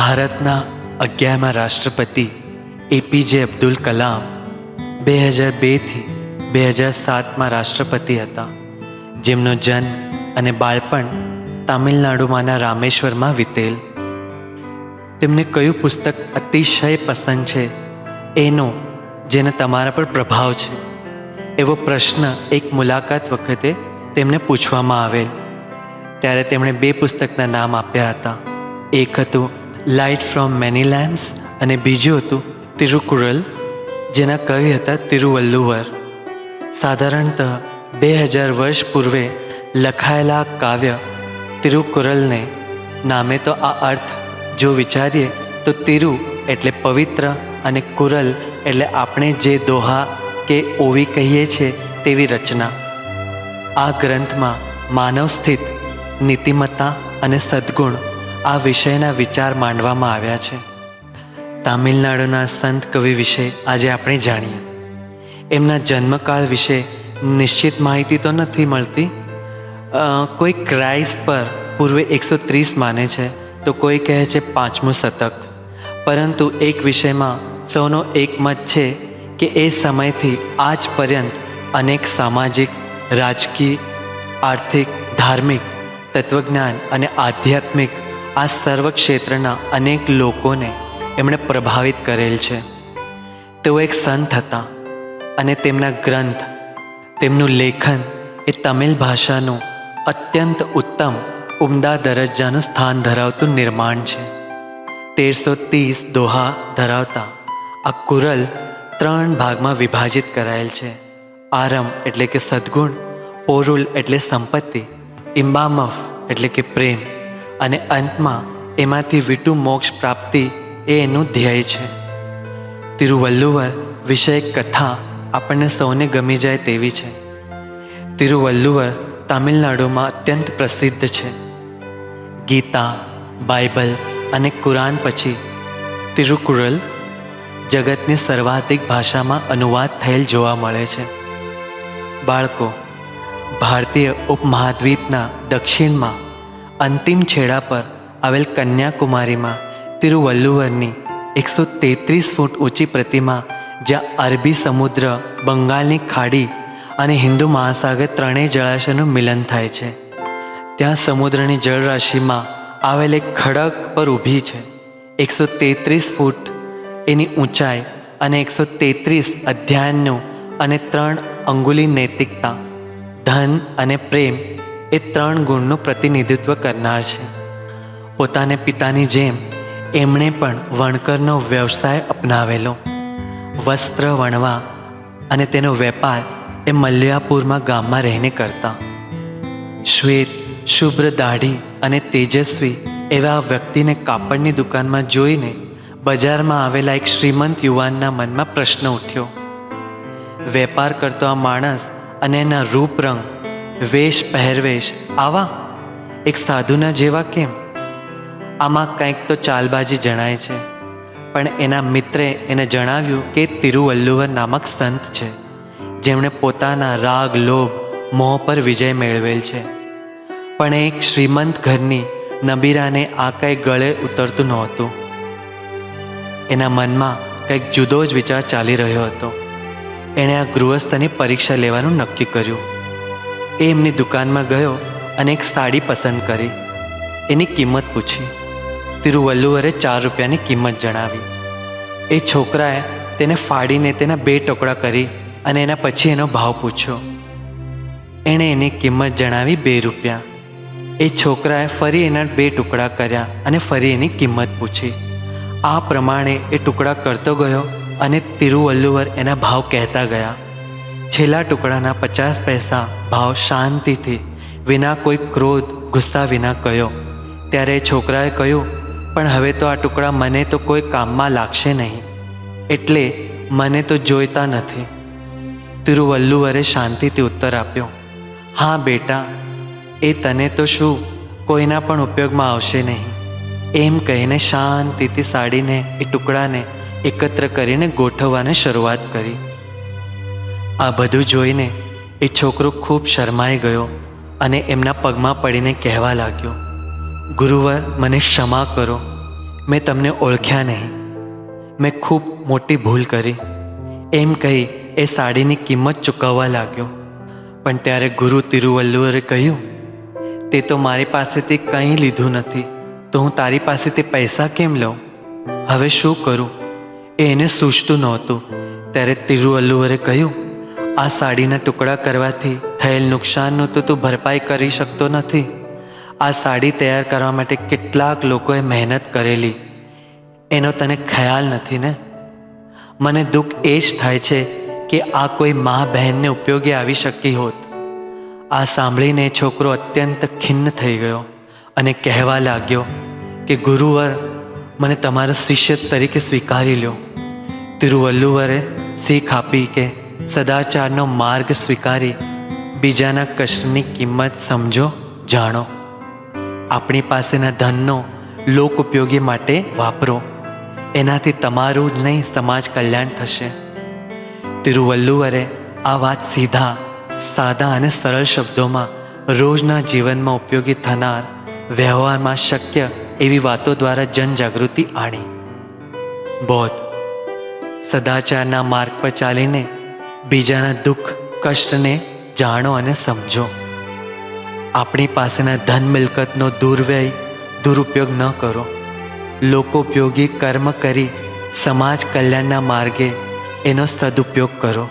ભારતના 11મા રાષ્ટ્રપતિ એપીજે અબ્દુલ કલામ 2002થી 2007માં રાષ્ટ્રપતિ હતા, જેમનો જન્મ અને બાળપણ તામિલનાડુમાંના રામેશ્વરમાં વીતેલ. તેમને કયું પુસ્તક અતિશય પસંદ છે એનો જેને તમારા પર પ્રભાવ છે એવો પ્રશ્ન એક મુલાકાત વખતે તેમને પૂછવામાં આવેલ. ત્યારે તેમણે 2 પુસ્તકના નામ આપ્યા હતા. એક હતું લાઇટ ફ્રોમ મેની લેમ્પ્સ અને બીજું હતું તિરુકુરલ, જેના કવિ હતા તિરુવલ્લુવર. સાધારણતઃ 2000 વર્ષ પૂર્વે લખાયેલા કાવ્ય તિરુકુરલને નામે તો આ અર્થ જો વિચારીએ તો તિરુ એટલે પવિત્ર અને કુરલ એટલે આપણે જે દોહા કે ઓવી કહીએ છીએ તેવી રચના. આ ગ્રંથમાં માનવ સ્થિત નીતિમત્તા અને સદ્ગુણ આ વિષયના વિચાર માંડવામાં આવ્યા છે. તામિલનાડુના સંત કવિ વિશે આજે આપણે જાણીએ. એમના જન્મકાળ વિશે નિશ્ચિત માહિતી તો નથી મળતી. કોઈ ક્રાઇસ્ટ પર પૂર્વે 130 માને છે તો કોઈ કહે છે 5મું શતક. પરંતુ એક વિષયમાં સૌનો એકમત છે કે એ સમયથી આજ પર્યંત અનેક સામાજિક, રાજકીય, આર્થિક, ધાર્મિક, તત્વજ્ઞાન અને આધ્યાત્મિક આ સર્વ ક્ષેત્રના અનેક લોકોને એમણે પ્રભાવિત કરેલ છે. તેઓ એક સંત હતા અને તેમના ગ્રંથ, તેમનું લેખન એ તમિલ ભાષાનું અત્યંત ઉત્તમ, ઉમદા દરજ્જાનું સ્થાન ધરાવતું નિર્માણ છે. 1330 દોહા ધરાવતા આ કુરલ 3 ભાગમાં વિભાજિત કરાયેલ છે. આરમ એટલે કે સદ્ગુણ, પોરુલ એટલે સંપત્તિ, ઇમ્બામફ એટલે કે પ્રેમ, અને અંતમાં એમાંથી વિટુ મોક્ષ પ્રાપ્તિ એ એનું ધ્યેય છે. તિરુવલ્લુવર વિશે એક કથા આપણને સૌને ગમી જાય તેવી છે. તિરુવલ્લુવર તામિલનાડુમાં અત્યંત પ્રસિદ્ધ છે. ગીતા, બાઇબલ અને કુરાન પછી તિરુકુરલ જગતની સર્વાધિક ભાષામાં અનુવાદ થયેલ જોવા મળે છે. બાળકો, ભારતીય ઉપમહાદ્વીપના દક્ષિણમાં અંતિમ છેડા પર આવેલ કન્યાકુમારીમાં તિરુવલ્લુવરની 133 ફૂટ ઊંચી પ્રતિમા, જ્યાં અરબી સમુદ્ર, બંગાળની ખાડી અને હિન્દુ મહાસાગર ત્રણેય જળાશયનું મિલન થાય છે. ત્યાં સમુદ્રની જળરાશિમાં આવેલ એક ખડક પર ઊભી છે. 133 ફૂટ એની ઊંચાઈ અને 133 અધ્યાયનું અને 3 અંગુલી નૈતિકતા, ધન અને પ્રેમ એ 3 ગુણનું પ્રતિનિધિત્વ કરનાર છે. પોતાને પિતાની જેમ એમણે પણ વણકરનો વ્યવસાય અપનાવેલો. વસ્ત્ર વણવા અને તેનો વેપાર એ મલ્યાપુરમાં ગામમાં રહીને કરતા. શ્વેત, શુભ્ર દાઢી અને તેજસ્વી એવા વ્યક્તિને કાપડની દુકાનમાં જોઈને બજારમાં આવેલા એક શ્રીમંત યુવાનના મનમાં પ્રશ્ન ઉઠ્યો. વેપાર કરતો આ માણસ અને એના રૂપ રંગ, વેશ પહેરવેશ આવા એક સાધુના જેવા કેમ? આમાં કંઈક તો ચાલબાજી જણાય છે. પણ એના મિત્રે એને જણાવ્યું કે તિરુવલ્લુવર નામક સંત છે, જેમણે પોતાના રાગ, લોભ, મોહ પર વિજય મેળવેલ છે. પણ એક શ્રીમંત ઘરની નબીરાને આ કંઈ ગળે ઉતરતું નહોતું. એના મનમાં કંઈક જુદો જ વિચાર ચાલી રહ્યો હતો. એણે આ ગૃહસ્થની પરીક્ષા લેવાનું નક્કી કર્યું. એ એમની દુકાનમાં ગયો અને એક સાડી પસંદ કરી. એની કિંમત પૂછી. તિરુવલ્લુવરે 4 રૂપિયાની કિંમત જણાવી. એ છોકરાએ તેને ફાડીને તેના 2 ટુકડા કરી અને એના પછી એનો ભાવ પૂછ્યો. એણે એની કિંમત જણાવી 2 રૂપિયા. એ છોકરાએ ફરી એના 2 ટુકડા કર્યા અને ફરી એની કિંમત પૂછી. આ પ્રમાણે એ ટુકડા કરતો ગયો અને તિરુવલ્લુવર એના ભાવ કહેતા ગયા. છેલ્લા ટુકડાના 50 પૈસા ભાવ શાંતિથી, વિના કોઈ ક્રોધ, ગુસ્સા વિના કહ્યો. ત્યારે એ છોકરાએ કહ્યું, પણ હવે તો આ ટુકડા મને તો કોઈ કામમાં લાગશે નહીં, એટલે મને તો જોઈતા નથી. તિરુવલ્લુવરે શાંતિથી ઉત્તર આપ્યો, હા બેટા, એ તને તો શું કોઈના પણ ઉપયોગમાં આવશે નહીં. એમ કહીને શાંતિથી સાડીને એ ટુકડાને એકત્ર કરીને ગોઠવવાની શરૂઆત કરી. આ બધું જોઈને એ છોકરો ખૂબ શરમાઈ ગયો અને એમના પગમાં પડીને કહેવા લાગ્યો, ગુરુવર, મને ક્ષમા કરો. મેં તમને ઓળખ્યા નહીં, મેં ખૂબ મોટી ભૂલ કરી, એમ કહી એ સાડીની કિંમત ચૂકવવા લાગ્યો. પણ ત્યારે ગુરુ તિરુવલ્લુવરે કહ્યું, તે તો મારી પાસેથી કંઈ લીધું નથી, તો હું તારી પાસેથી પૈસા કેમ લઉં? હવે શું કરું? એને સૂઝતું નહોતું. ત્યારે તિરુવલ્લુવરે કહ્યું, આ સાડીના ટુકડા કરવાથી થયેલ નુકસાનનું તો તું ભરપાઈ કરી શકતો નથી. આ સાડી તૈયાર કરવા માટે કેટલાક લોકોએ મહેનત કરેલી, એનો તને ખ્યાલ નથી ને? મને દુઃખ એ જ થાય છે કે આ કોઈ મા બહેનને ઉપયોગી આવી શકી હોત. આ સાંભળીને છોકરો અત્યંત ખિન્ન થઈ ગયો અને કહેવા લાગ્યો કે ગુરુવર, મને તમારા શિષ્ય તરીકે સ્વીકારી લો. તિરુવલ્લુવરે શીખ આપી કે સદાચારનો માર્ગ સ્વીકારી બીજાના કષ્ટની કિંમત સમજો, જાણો. આપણી પાસેના ધનનો લોક ઉપયોગી માટે વાપરો, એનાથી તમારું જ નહીં સમાજ કલ્યાણ થશે. તિરુવલ્લુવરે આ વાત સીધા, સાદા અને સરળ શબ્દોમાં રોજના જીવનમાં ઉપયોગી થનાર, વ્યવહારમાં શક્ય એવી વાતો દ્વારા જનજાગૃતિ આણી. બોધ: સદાચારના માર્ગ પર ચાલીને બીજાના દુઃખ કષ્ટને જાણો અને સમજો. આપણી પાસેના ધન મિલકતનો દુર્વ્યય, દુરુપયોગ ન કરો. લોકોપયોગી કર્મ કરી સમાજ કલ્યાણના માર્ગે એનો સદુપયોગ કરો.